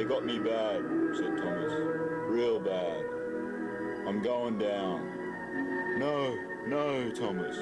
got me bad, said Thomas. Real bad. I'm going down. No, no, Thomas.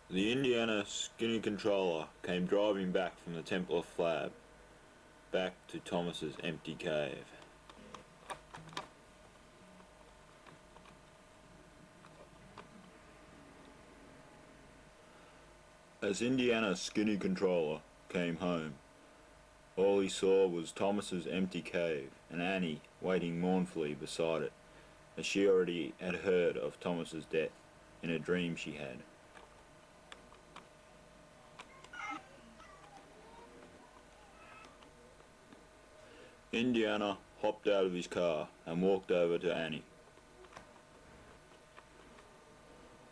The Indiana skinny controller came driving back from the Temple of Flab, back to Thomas's empty cave. As Indiana's skinny controller came home, all he saw was Thomas's empty cave and Annie waiting mournfully beside it, as she already had heard of Thomas's death in a dream she had. Indiana hopped out of his car and walked over to Annie.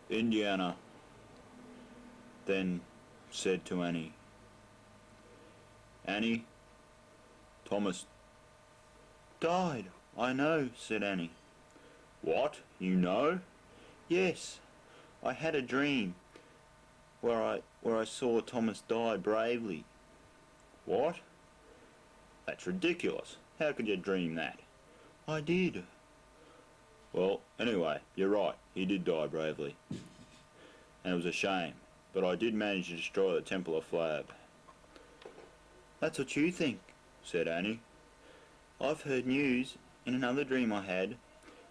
Indiana then said to Annie, "Annie, Thomas died." "I know," said Annie. "What? You know?" "Yes, I had a dream where I saw Thomas die bravely." "What? That's ridiculous. How could you dream that?" "I did." "Well, anyway, you're right. He did die bravely. And it was a shame. But I did manage to destroy the Temple of Flab." "That's what you think," said Annie. "I've heard news in another dream I had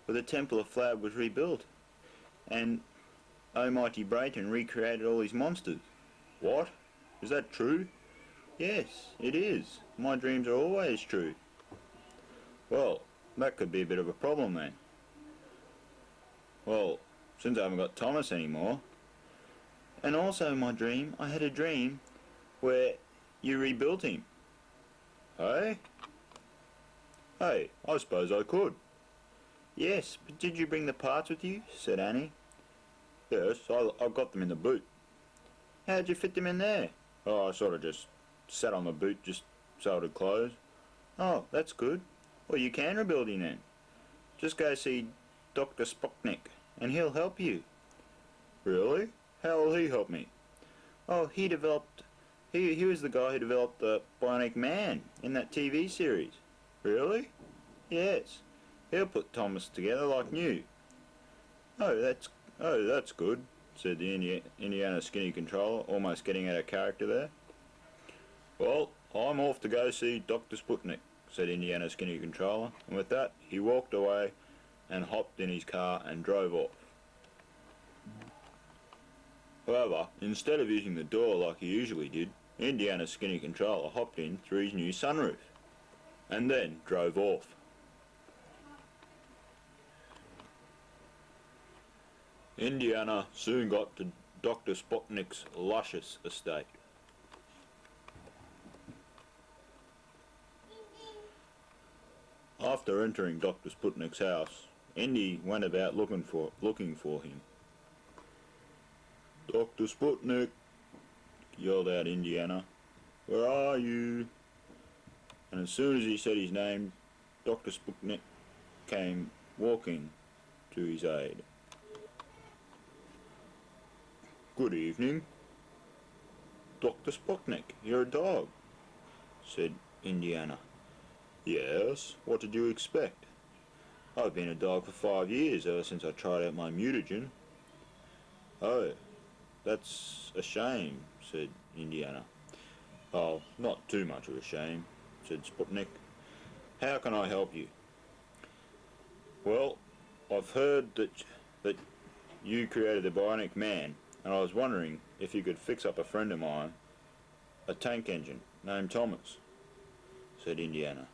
where the Temple of Flab was rebuilt and Almighty Brayton recreated all his monsters." "What? Is that true?" "Yes, it is. My dreams are always true." "Well, that could be a bit of a problem then." "Well, since I haven't got Thomas anymore." "And also in my dream, I had a dream where you rebuilt him." "Hey? Hey, I suppose I could." "Yes, but did you bring the parts with you?" said Annie. "Yes, I got them in the boot." "How'd you fit them in there?" "Oh, I sort of just sat on the boot just so it'd close." "Oh, that's good. Well, you can rebuild him then. Just go see Dr. Spocknick and he'll help you." "Really? How will he help me?" "Oh, he was the guy who developed the Bionic Man in that TV series." "Really?" "Yes. He'll put Thomas together like new." Oh, that's good," said the Indiana skinny controller, almost getting out of character there. "Well, I'm off to go see Dr. Sputnik," said Indiana skinny controller, and with that he walked away and hopped in his car and drove off. However, instead of using the door like he usually did, Indiana skinny controller hopped in through his new sunroof and then drove off. Indiana soon got to Dr. Sputnik's luscious estate. After entering Dr. Sputnik's house, Indy went about looking for him. "Dr. Sputnik," yelled out Indiana. Where are you? And as soon as he said his name, Dr. Sputnik came walking to his aid. Good evening. Dr. Sputnik, you're a dog, said Indiana. Yes, what did you expect? I've been a dog for 5 years, ever since I tried out my mutagen. Oh, that's a shame, said Indiana. Oh, not too much of a shame, said Sputnik. How can I help you? Well, I've heard that you created the Bionic Man, and I was wondering if you could fix up a friend of mine, a tank engine named Thomas, said Indiana.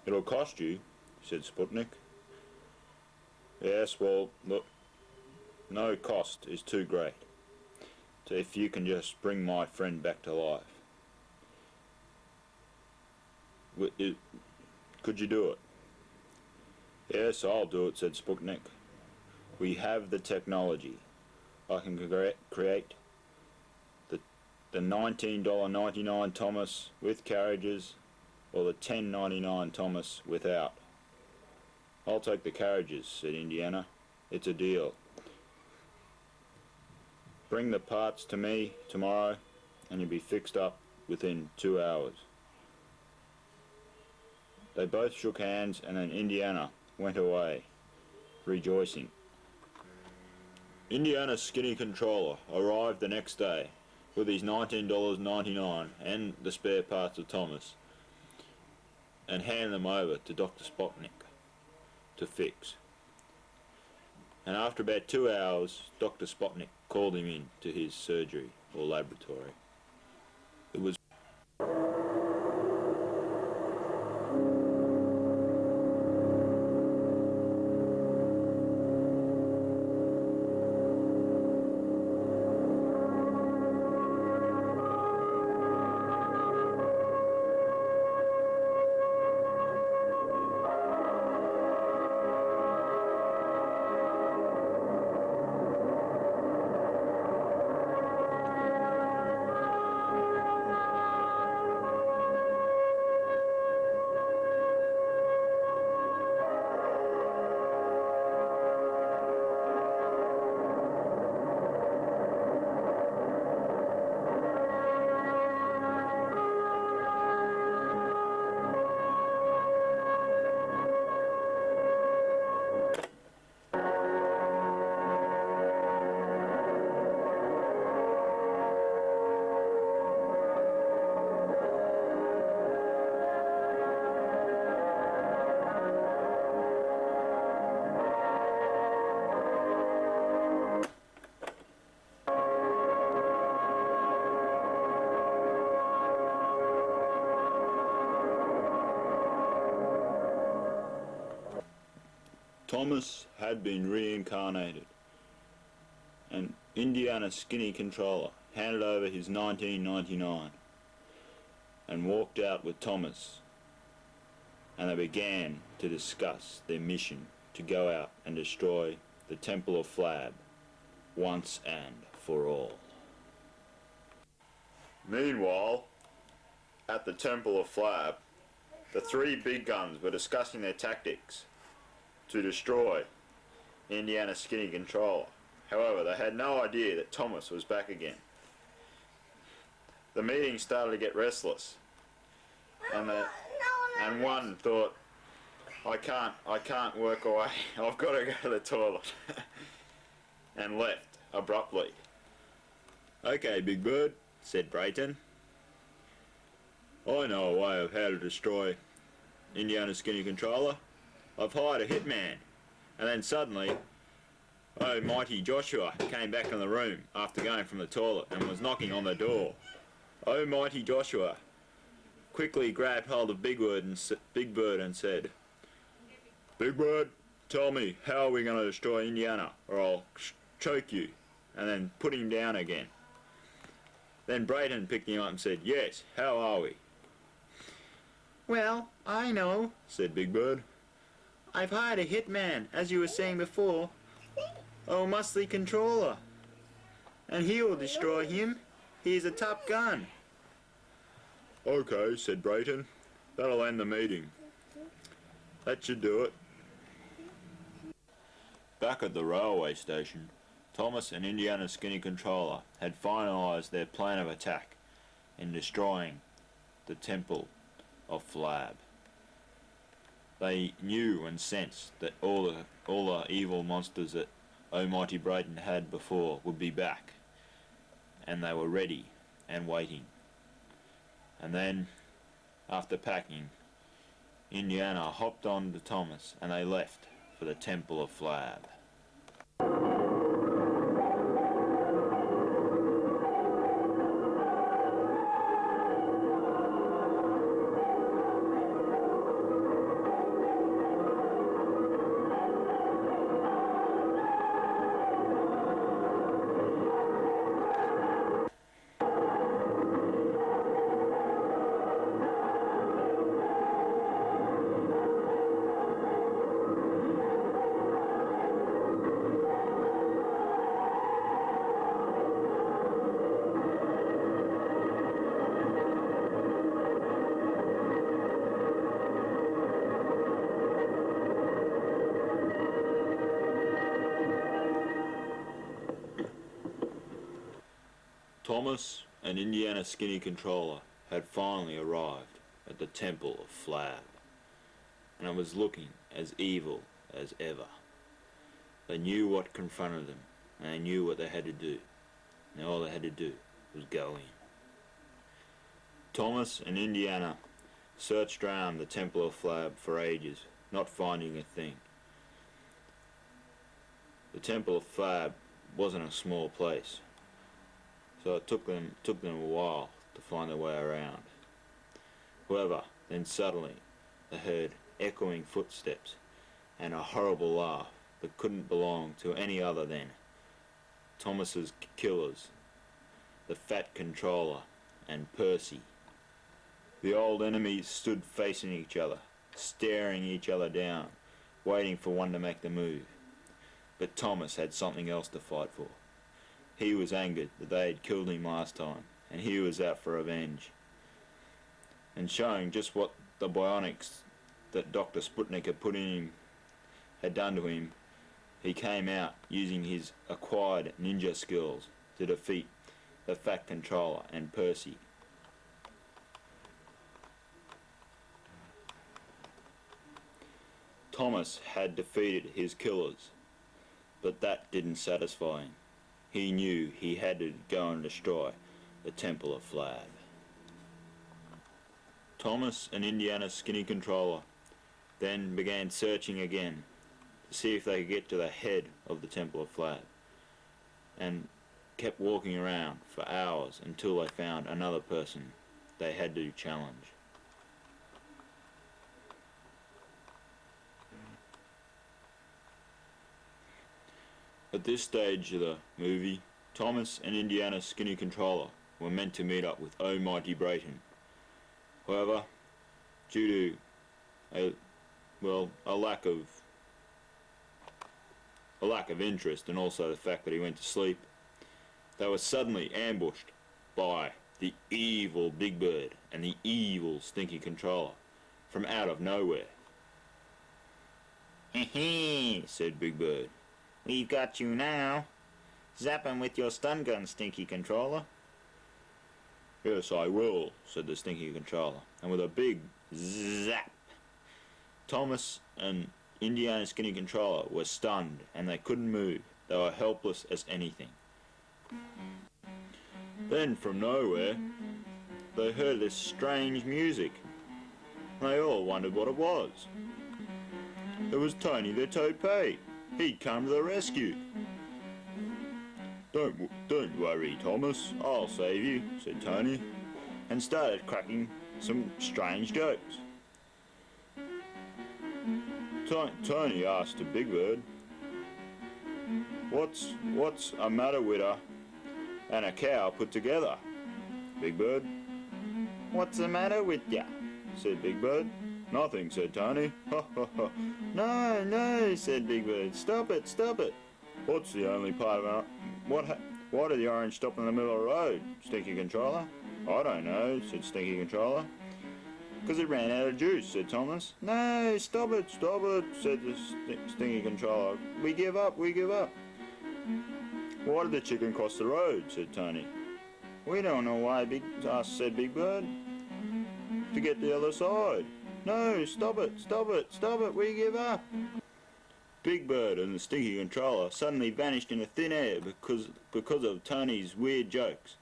It'll cost you, said Sputnik. Yes, well, look, no cost is too great. So if you can just bring my friend back to life. Could you do it? Yes, I'll do it, said Sputnik. We have the technology. I can create the $19.99 Thomas with carriages, or the $10.99 Thomas without. I'll take the carriages, said Indiana. It's a deal. Bring the parts to me tomorrow, and you'll be fixed up within 2 hours. They both shook hands, and then Indiana went away, rejoicing. Indiana's skinny controller arrived the next day with his $19.99 and the spare parts of Thomas, and handed them over to Dr. Sputnik to fix. And after about 2 hours, Dr. Sputnik called him in to his surgery or laboratory. It was Thomas had been reincarnated, and Indiana's skinny controller handed over his $19.99 and walked out with Thomas, and they began to discuss their mission to go out and destroy the Temple of Flab once and for all. Meanwhile, at the Temple of Flab, the three big guns were discussing their tactics to destroy Indiana's skinny controller. However, they had no idea that Thomas was back again. The meeting started to get restless, and one thought, I can't work away, I've got to go to the toilet, and left abruptly. Okay, Big Bird, said Brayton. I know a way of how to destroy Indiana's skinny controller. I've hired a hitman. And then suddenly, mighty Joshua came back in the room after going from the toilet and was knocking on the door. Mighty Joshua quickly grabbed hold of Big Bird and said, Big Bird, tell me, how are we going to destroy Indiana, or I'll choke you, and then put him down again. Then Brayton picked him up and said, yes, how are we? Well, I know, said Big Bird. I've hired a hitman, as you were saying before. Muscly controller. and he will destroy him. He's a Top Gun. Okay, said Brayton. That'll end the meeting. That should do it. Back at the railway station, Thomas and Indiana's skinny controller had finalised their plan of attack in destroying the Temple of Flab. They knew and sensed that all the evil monsters that Almighty Brayton had before would be back, and they were ready and waiting. And then, after packing, Indiana hopped on to Thomas and they left for the Temple of Flab. Thomas and Indiana's skinny controller had finally arrived at the Temple of Flab, and it was looking as evil as ever. They knew what confronted them, and they knew what they had to do. And all they had to do was go in. Thomas and Indiana searched around the Temple of Flab for ages, not finding a thing. The Temple of Flab wasn't a small place, so it took them a while to find their way around. However, then suddenly they heard echoing footsteps and a horrible laugh that couldn't belong to any other than Thomas's killers, the fat controller and Percy. The old enemies stood facing each other, staring each other down, waiting for one to make the move. But Thomas had something else to fight for. He was angered that they had killed him last time, and he was out for revenge. And showing just what the bionics that Dr. Sputnik had put in him had done to him, he came out using his acquired ninja skills to defeat the Fat Controller and Percy. Thomas had defeated his killers, but that didn't satisfy him. He knew he had to go and destroy the Temple of Flab. Thomas and Indiana's skinny controller then began searching again to see if they could get to the head of the Temple of Flab, and kept walking around for hours until they found another person they had to challenge. At this stage of the movie, Thomas and Indiana's skinny controller were meant to meet up with Almighty Brayton. However, due to a lack of interest, and also the fact that he went to sleep, they were suddenly ambushed by the evil Big Bird and the evil Stinky Controller from out of nowhere. "Heh," said Big Bird. "We've got you now. Zap him with your stun gun, Stinky Controller." "Yes, I will," said the Stinky Controller, and with a big zap, Thomas and Indiana's skinny controller were stunned and they couldn't move. They were helpless as anything. Then from nowhere, they heard this strange music. They all wondered what it was. It was Tony the Toupee. He'd come to the rescue. Don't worry, Thomas, I'll save you," said Tony, and started cracking some strange jokes. Tony asked to Big Bird, What's a matter with her and a cow put together?" Big Bird, "What's the matter with ya?" said Big Bird. "Nothing," said Tony. "Ha ha ha." "No, no," said Big Bird. Stop it, stop it." "What's the only part of Why did the orange stop in the middle of the road, Stinky Controller? I don't know, said Stinky Controller. Because it ran out of juice, said Thomas. No, stop it, said the Stinky Controller. We give up, we give up. Why did the chicken cross the road, said Tony. We don't know why, said Big Bird. To get the other side. No, stop it, we give up. Big Bird and the Stinky Controller suddenly vanished into thin air because of Tony's weird jokes.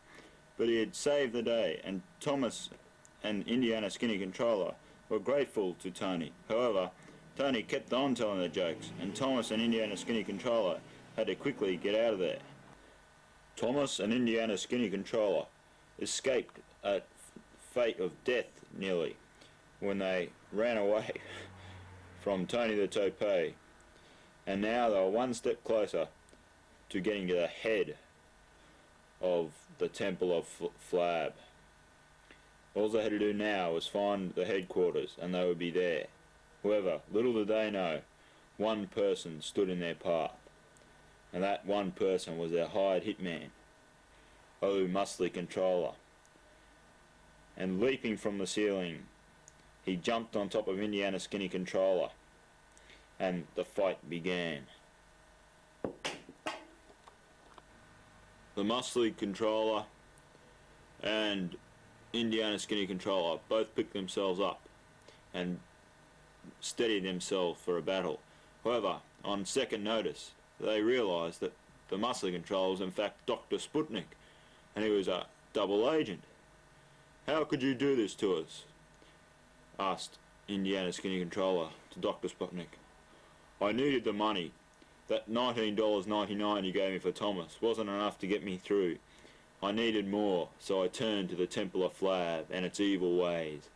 But he had saved the day, and Thomas and Indiana Skinny Controller were grateful to Tony. However, Tony kept on telling the jokes, and Thomas and Indiana Skinny Controller had to quickly get out of there. Thomas and Indiana Skinny Controller escaped a fate of death nearly when they ran away from Tony the Toupee, and now they were one step closer to getting to the head of the Temple of Flab. All they had to do now was find the headquarters and they would be there. However, little did they know, one person stood in their path, and that one person was their hired hitman, muscly Controller. And leaping from the ceiling, he jumped on top of Indiana Skinny Controller, and the fight began. The muscly Controller and Indiana Skinny Controller both picked themselves up and steadied themselves for a battle. However, on second notice, they realised that the muscly Controller was in fact Dr. Sputnik, and he was a double agent. How could you do this to us? Asked Indiana Skinny Controller to Dr. Sputnik. I needed the money. That $19.99 you gave me for Thomas wasn't enough to get me through. I needed more, so I turned to the Temple of Flab and its evil ways.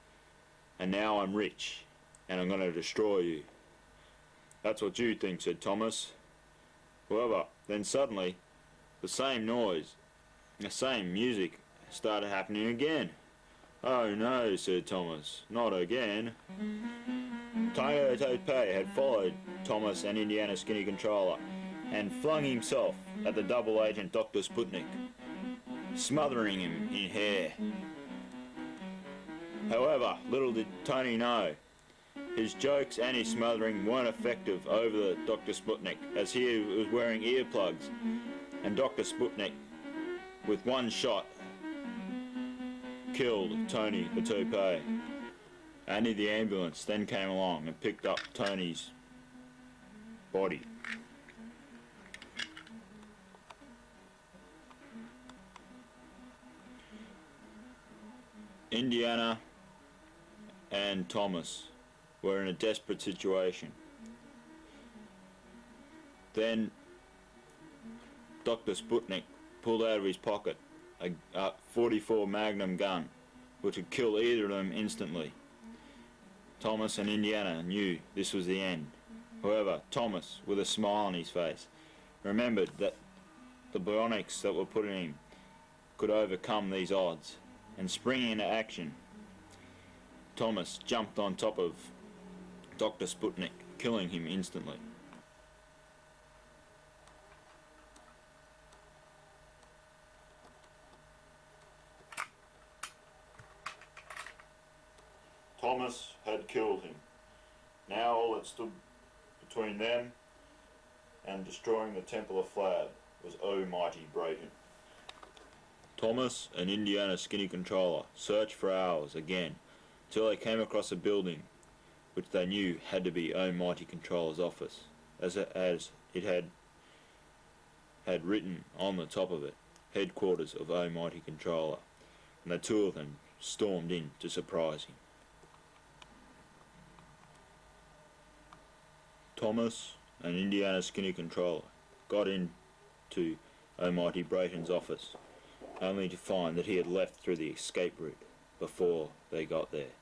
And now I'm rich, and I'm going to destroy you. That's what you think, said Thomas. However, then suddenly, the same noise, the same music started happening again. Oh no, said Thomas, not again. Tony the Toupee had followed Thomas and Indiana Skinny Controller and flung himself at the double agent Dr. Sputnik, smothering him in hair. However, little did Tony know, his jokes and his smothering weren't effective over the Dr. Sputnik, as he was wearing earplugs, and Dr. Sputnik, with one shot, killed Tony the Toupee. Only the ambulance then came along and picked up Tony's body. Indiana and Thomas were in a desperate situation. Then Dr. Sputnik pulled out of his pocket a .44 Magnum gun, which would kill either of them instantly. Thomas and Indiana knew this was the end. However, Thomas, with a smile on his face, remembered that the bionics that were put in him could overcome these odds, and springing into action, Thomas jumped on top of Dr. Sputnik, killing him instantly. Thomas had killed him. Now all that stood between them and destroying the Temple of Flab was mighty Brayton. Thomas and Indiana Skinny Controller searched for hours again till they came across a building which they knew had to be Mighty Controller's office, as it had written on the top of it, headquarters of Mighty Controller, and the two of them stormed in to surprise him. Thomas and Indiana Skinny Controller got into Mighty Brayton's office, only to find that he had left through the escape route before they got there.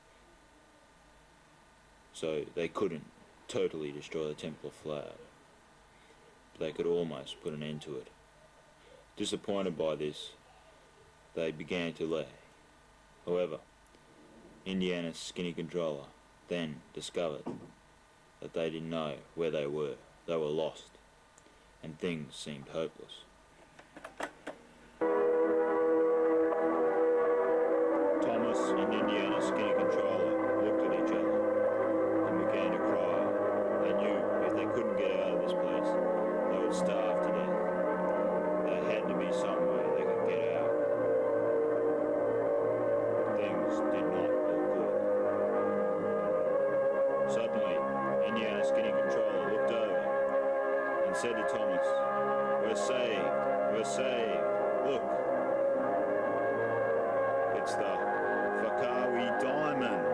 So they couldn't totally destroy the Temple of Flab, but they could almost put an end to it. Disappointed by this, they began to lay. However, Indiana's Skinny Controller then discovered that they didn't know where they were. They were lost, and things seemed hopeless. Suddenly, Indiana's skinny controller looked over and said to Thomas, "We're saved, we're saved, look, it's the Fakawi diamond."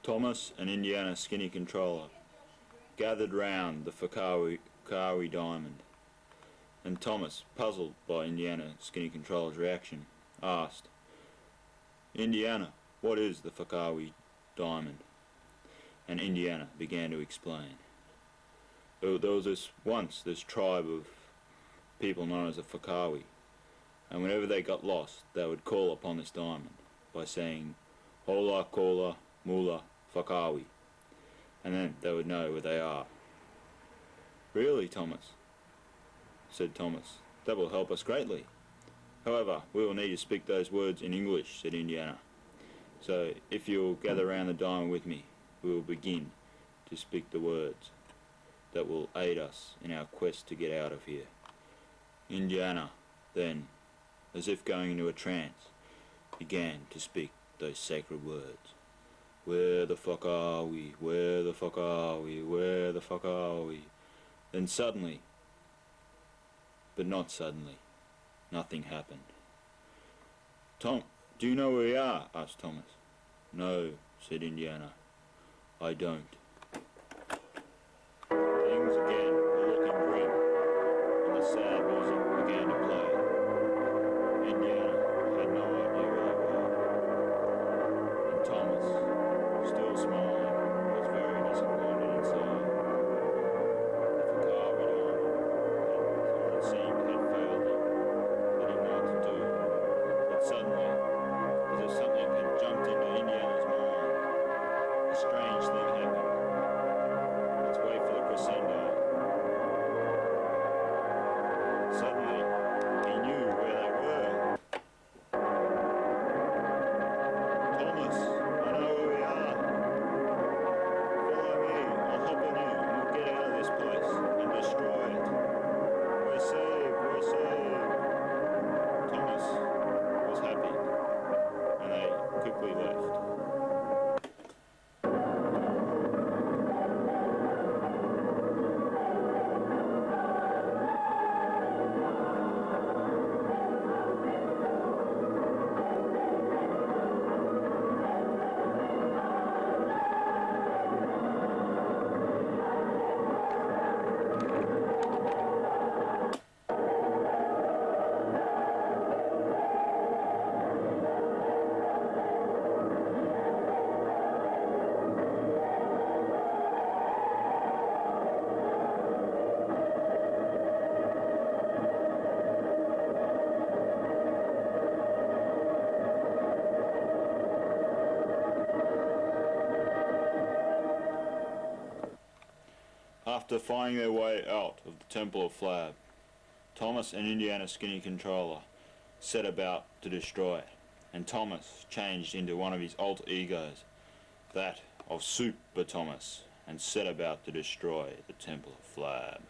Thomas and Indiana's skinny controller gathered round the Fakawi diamond, and Thomas, puzzled by Indiana's skinny controller's reaction, asked, "Indiana, what is the Fakawi diamond?" And Indiana began to explain. There was once this tribe of people known as the Fakawi, and whenever they got lost, they would call upon this diamond by saying, "Hola, kola, mula, Fakawi," and then they would know where they are. "Really, Thomas?" said Thomas. "That will help us greatly. However, we will need to speak those words in English," said Indiana. "So if you'll gather round the diamond with me, we will begin to speak the words that will aid us in our quest to get out of here." Indiana then, as if going into a trance, began to speak those sacred words. "Where the fuck are we? Where the fuck are we? Where the fuck are we?" Then suddenly, but not suddenly, nothing happened. "Tom, do you know where we are?" asked Thomas. "No," said Indiana, "I don't." Things again were looking grim, and the sad music began to play. Indiana had no idea where they were, and Thomas, still smiling, was very disappointed inside. The Fakawi diamond, or it seemed, had failed him. He didn't know what to do. But suddenly, as if something had jumped into Indiana's mind, a strange thing happened. Let's wait for the crescendo. Suddenly, he knew where they were. "Thomas, I know where we are. Follow me, I'll hop on you, and we'll get out of this place and destroy it. We're saved, we're saved." Thomas was happy, and they quickly left. After finding their way out of the Temple of Flab, Thomas and Indiana's skinny controller set about to destroy it, and Thomas changed into one of his alter egos, that of Super Thomas, and set about to destroy the Temple of Flab.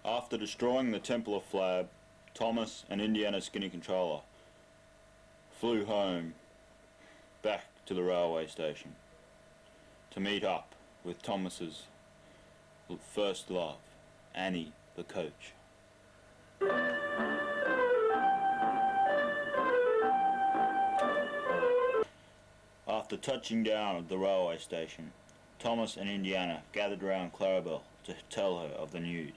After destroying the Temple of Flab, Thomas and Indiana's skinny controller flew home back to the railway station to meet up with Thomas's first love, Annie the coach. After touching down at the railway station, Thomas and Indiana gathered round Clarabelle to tell her of the news.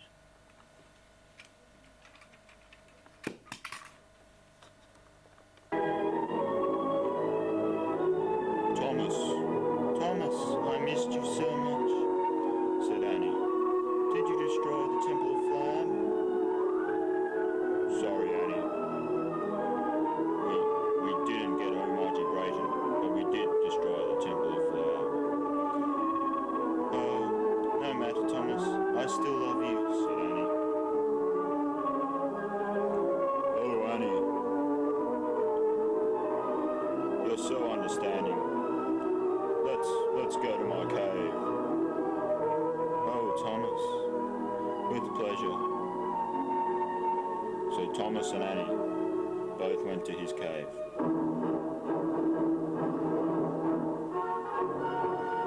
so understanding. Let's go to my cave. Oh, Thomas, with pleasure. So Thomas and Annie both went to his cave.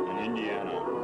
And Indiana